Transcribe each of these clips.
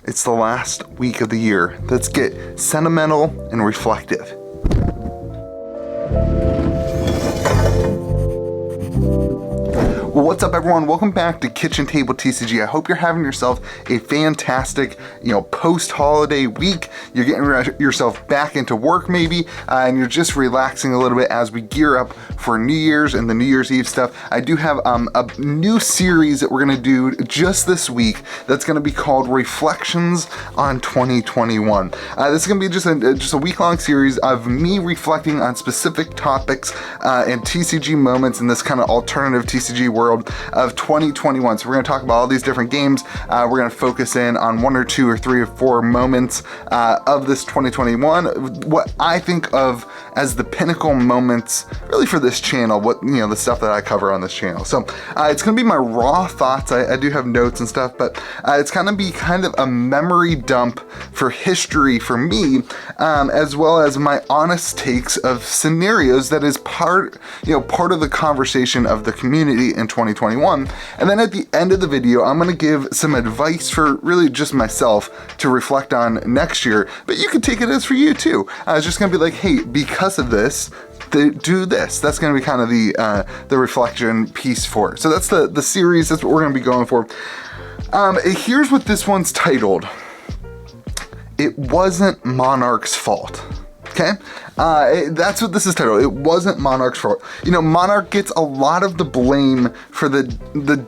It's the last week of the year. Let's get sentimental and reflective. Well, what's up everyone? Welcome back to Kitchen Table TCG. I hope you're having yourself a fantastic, post-holiday week. You're getting yourself back into work maybe, and you're just relaxing a little bit as we gear up for New Year's and the New Year's Eve stuff. I do have a new series that we're gonna do just this week that's gonna be called Reflections on 2021. This is gonna be just a week-long series of me reflecting on specific topics and TCG moments in this kind of alternative TCG world of 2021. So we're going to talk about all these different games. We're going to focus in on one or two or three or four moments of this 2021. What I think of as the pinnacle moments, really for this channel. What the stuff that I cover on this channel. So it's going to be my raw thoughts. I do have notes and stuff, but it's going to be kind of a memory dump for history for me, as well as my honest takes of scenarios that is part of the conversation of the community in 2021. And then at the end of the video, I'm going to give some advice for really just myself to reflect on next year, but you can take it as for you too. It's just going to be like, hey, because of this, do this. That's going to be kind of the reflection piece for it. So that's the series. That's what we're going to be going for. Here's what this one's titled. It wasn't Monarch's fault. Okay, that's what this is titled. It wasn't Monarch's fault. Monarch gets a lot of the blame for the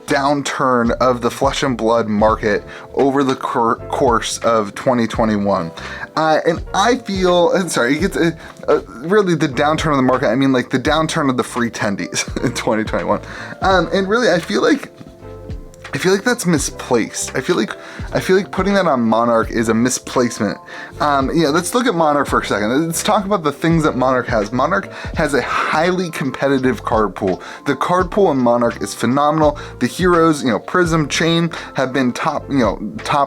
downturn of the flesh and blood market over the course of 2021. And I feel, it gets really the downturn of the market. I mean, like the downturn of the free tendies in 2021. And really, I feel like that's misplaced. I feel like putting that on Monarch is a misplacement. Let's look at Monarch for a second. Let's talk about the things that Monarch has. Monarch has a highly competitive card pool. The card pool in Monarch is phenomenal. The heroes, Prism, Chain have been top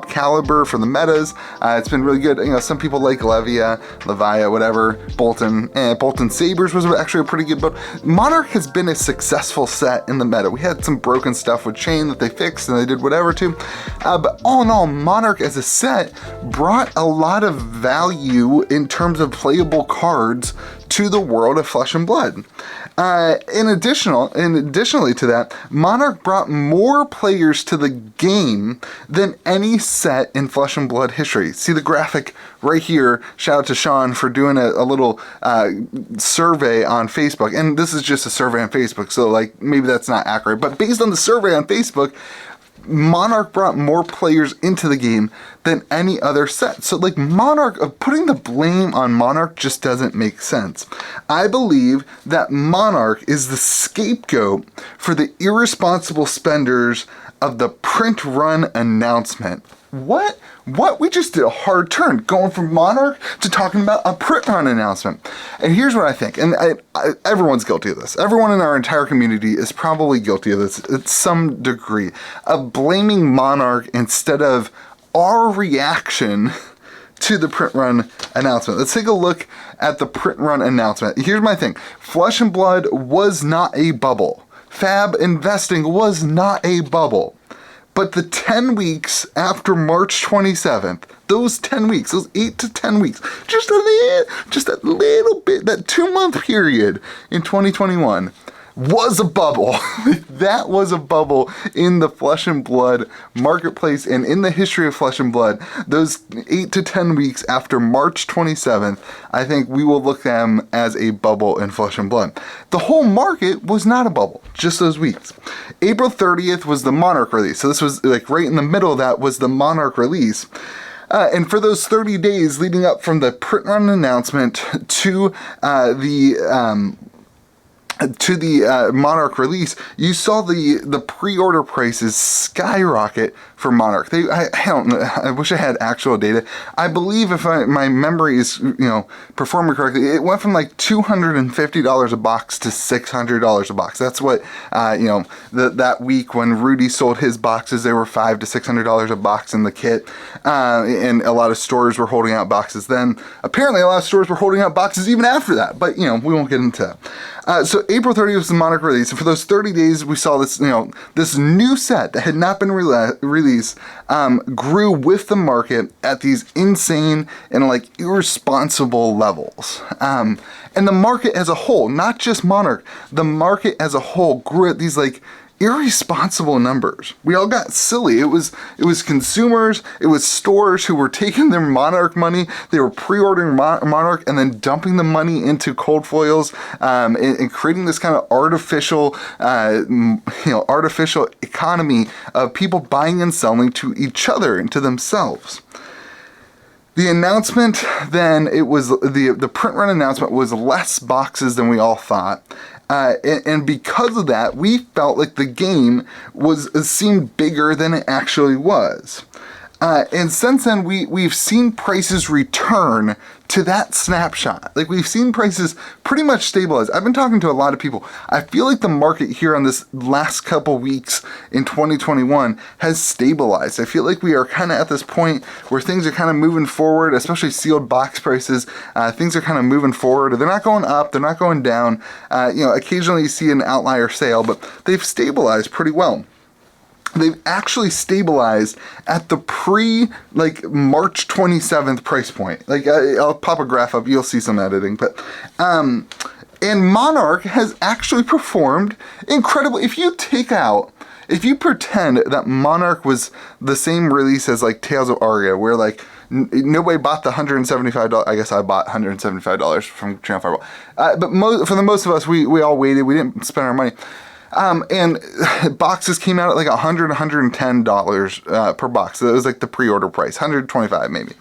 caliber for the metas. It's been really good. Some people like Levia, whatever. Bolton Sabers was actually a pretty good build. Monarch has been a successful set in the meta. We had some broken stuff with Chain that they fixed and they did whatever too. But all in all, Monarch as a set brought a lot of value in terms of playable cards to the world of Flesh and Blood. Additionally to that, Monarch brought more players to the game than any set in Flesh and Blood history. See the graphic right here. Shout out to Sean for doing a little survey on Facebook. And this is just a survey on Facebook, so maybe that's not accurate. But based on the survey on Facebook, Monarch brought more players into the game than any other set. So Monarch, putting the blame on Monarch just doesn't make sense. I believe that Monarch is the scapegoat for the irresponsible spenders of the print run announcement. What? We just did a hard turn going from Monarch to talking about a print run announcement. And here's what I think, and everyone's guilty of this. Everyone in our entire community is probably guilty of this at some degree, of blaming Monarch instead of our reaction to the print run announcement. Let's take a look at the print run announcement. Here's my thing. Flesh and Blood was not a bubble. Fab investing was not a bubble. But the 10 weeks after March 27th, those 10 weeks, those 8 to 10 weeks, just a little bit, that 2-month period in 2021 was a bubble. That was a bubble in the Flesh and Blood marketplace and in the history of Flesh and Blood. Those 8 to 10 weeks after March 27th, I think we will look at them as a bubble in Flesh and Blood. The whole market was not a bubble, just those weeks. April 30th was the Monarch release. So this was right in the middle of that was the Monarch release. And for those 30 days leading up from the print run announcement to the Monarch release, you saw the pre-order prices skyrocket for Monarch. I don't know, I wish I had actual data. I believe if my memory is performing correctly, it went from $250 a box to $600 a box. That's what that week when Rudy sold his boxes, they were $500 to $600 a box in the kit, and a lot of stores were holding out boxes then. Apparently, a lot of stores were holding out boxes even after that, but we won't get into that. So April 30th was the Monarch release, and for those 30 days, we saw this this new set that had not been released least, grew with the market at these insane and like irresponsible levels. And the market as a whole, not just Monarch, the market as a whole grew at these like irresponsible numbers. We all got silly. It was consumers, it was stores who were taking their Monarch money, they were pre-ordering Monarch and then dumping the money into cold foils, and creating this kind of artificial, artificial economy of people buying and selling to each other and to themselves. The announcement then, it was the print run announcement was less boxes than we all thought. And because of that, we felt like the game seemed bigger than it actually was. And since then, we've seen prices return to that snapshot. Like, we've seen prices pretty much stabilize. I've been talking to a lot of people. I feel like the market here on this last couple weeks in 2021 has stabilized. I feel like we are kind of at this point where things are kind of moving forward, especially sealed box prices. Things are kind of moving forward. They're not going up. They're not going down. Occasionally you see an outlier sale, but they've stabilized pretty well. They've actually stabilized at the March 27th price point. Like, I'll pop a graph up, you'll see some editing, but, and Monarch has actually performed incredibly. If you pretend that Monarch was the same release as like Tales of Aria, where like nobody bought the $175, I guess I bought $175 from Channel Fireball. But for the most of us, we all waited, we didn't spend our money. And boxes came out at like $100, $110 per box. So it was like the pre-order price, $125 maybe.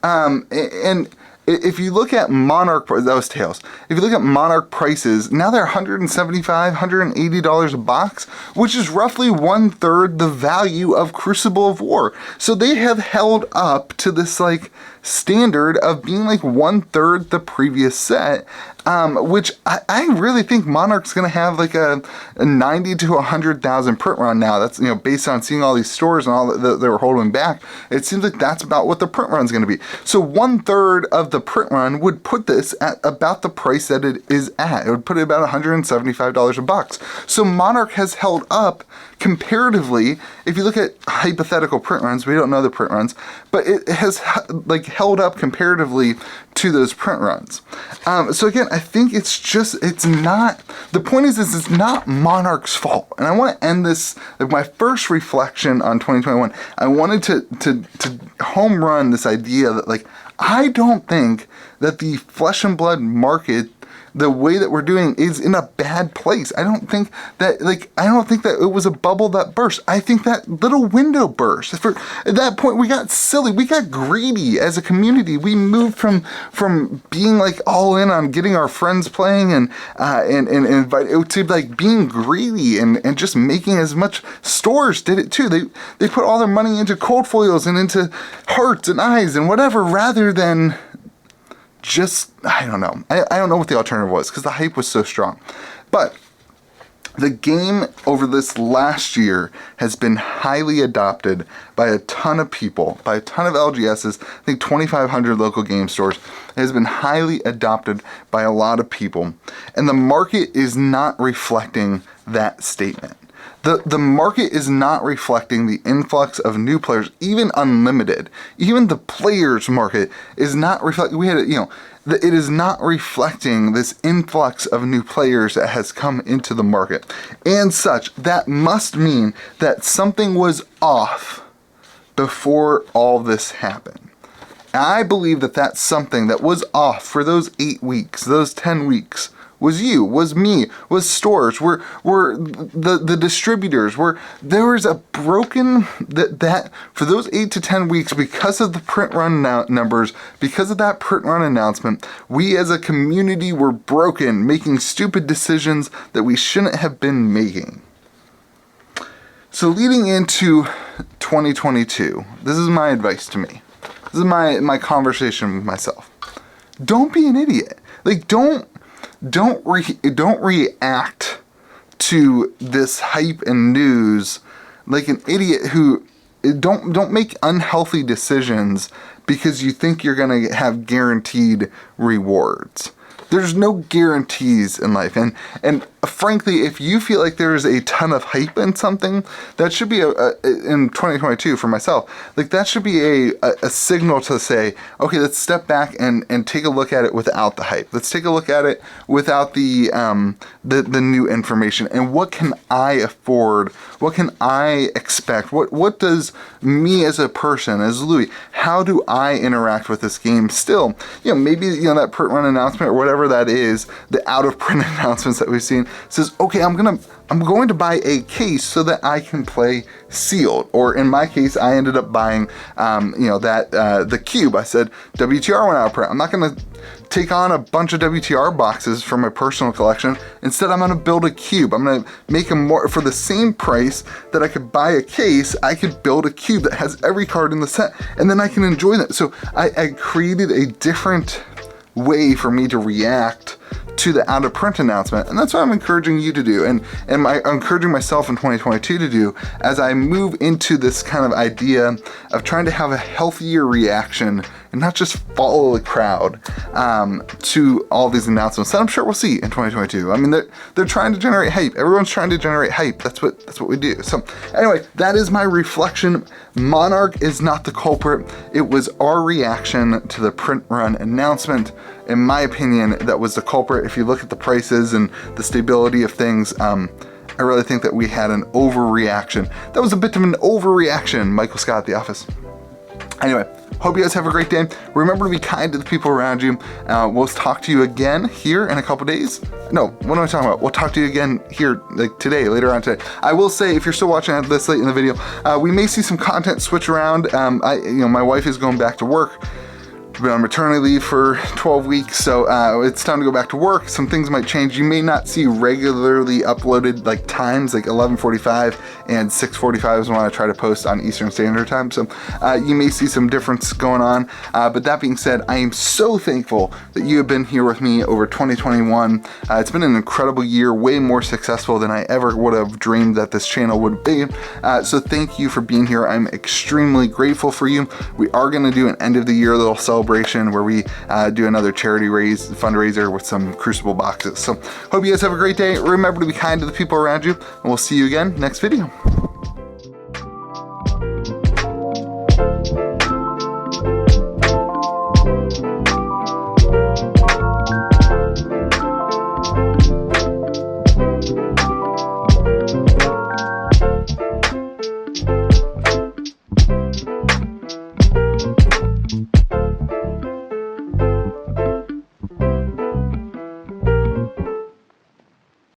And if you look at Monarch, that was Tails. If you look at Monarch prices, now they're $175, $180 a box, which is roughly 1/3 the value of Crucible of War. So they have held up to this like standard of being like 1/3 the previous set, which I really think Monarch's going to have like a 90 to 100,000 print run now. That's, based on seeing all these stores and all that they were holding back, it seems like that's about what the print run's going to be. So 1/3 of the print run would put this at about the price that it is at. It would put it about $175 a box. So Monarch has held up comparatively. If you look at hypothetical print runs, we don't know the print runs, but it has like held up comparatively to those print runs. So again, I think it's not, the point is this is not Monarch's fault. And I want to end this, like my first reflection on 2021, I wanted to home run this idea that like, I don't think that the flesh and blood market, the way that we're doing, is in a bad place. I don't think that it was a bubble that burst. I think that little window burst. At that point, we got silly. We got greedy as a community. We moved from being like all in on getting our friends playing and invite to like being greedy and just making as much. Stores did it too. They put all their money into cold foils and into hearts and eyes and whatever, rather than just, I don't know. I don't know what the alternative was because the hype was so strong. But the game over this last year has been highly adopted by a ton of people, by a ton of LGSs. I think 2,500 local game stores. It has been highly adopted by a lot of people. And the market is not reflecting that statement. The market is not reflecting the influx of new players, even unlimited. Even the players market is not reflecting. It is not reflecting this influx of new players that has come into the market. And such, that must mean that something was off before all this happened. And I believe that something that was off for those 8 weeks, those 10 weeks, was you, was me, was stores, were the distributors, there was a broken, that for those 8 to 10 weeks, because of the print run numbers, because of that print run announcement, we as a community were broken, making stupid decisions that we shouldn't have been making. So leading into 2022, this is my advice to me. This is my conversation with myself. Don't be an idiot. Like, don't react to this hype and news like an idiot who don't make unhealthy decisions because you think you're going to have guaranteed rewards. There's no guarantees in life, and frankly, if you feel like there's a ton of hype in something, that should be in 2022 for myself, like that should be a signal to say, okay, let's step back and take a look at it without the hype. Let's take a look at it without the new information, and what can I afford? What can I expect? What does me as a person, as Louis, how do I interact with this game still? Maybe that print run announcement or whatever that is, the out of print announcements that we've seen says, okay, I'm going to buy a case so that I can play sealed. Or in my case, I ended up buying, the cube. I said WTR went out of print. I'm not going to take on a bunch of WTR boxes from my personal collection. Instead, I'm going to build a cube. I'm going to make them more for the same price that I could buy a case. I could build a cube that has every card in the set, and then I can enjoy that. So I created a different way for me to react to the out of print announcement, and that's what I'm encouraging you to do, and I'm encouraging myself in 2022 to do as I move into this kind of idea of trying to have a healthier reaction and not just follow the crowd to all these announcements that I'm sure we'll see in 2022. I mean, they're trying to generate hype. Everyone's trying to generate hype. That's what we do. So anyway, that is my reflection. Monarch is not the culprit. It was our reaction to the print run announcement. In my opinion, that was the culprit. If you look at the prices and the stability of things, I really think that we had an overreaction. That was a bit of an overreaction, Michael Scott at the office. Anyway, hope you guys have a great day. Remember to be kind to the people around you. We'll talk to you again here in a couple days. No, what am I talking about? We'll talk to you again here like today, later on today. I will say, if you're still watching at this late in the video, we may see some content switch around. My wife is going back to work. Been on maternity leave for 12 weeks, so it's time to go back to work. Some things might change. You may not see regularly uploaded like times, like 11:45 and 6:45 is when I try to post on Eastern Standard Time. So you may see some difference going on. But that being said, I am so thankful that you have been here with me over 2021. It's been an incredible year, way more successful than I ever would have dreamed that this channel would be. So thank you for being here. I'm extremely grateful for you. We are going to do an end of the year little celebration where we do another charity fundraiser with some Crucible boxes. So hope you guys have a great day. Remember to be kind to the people around you, and we'll see you again next video.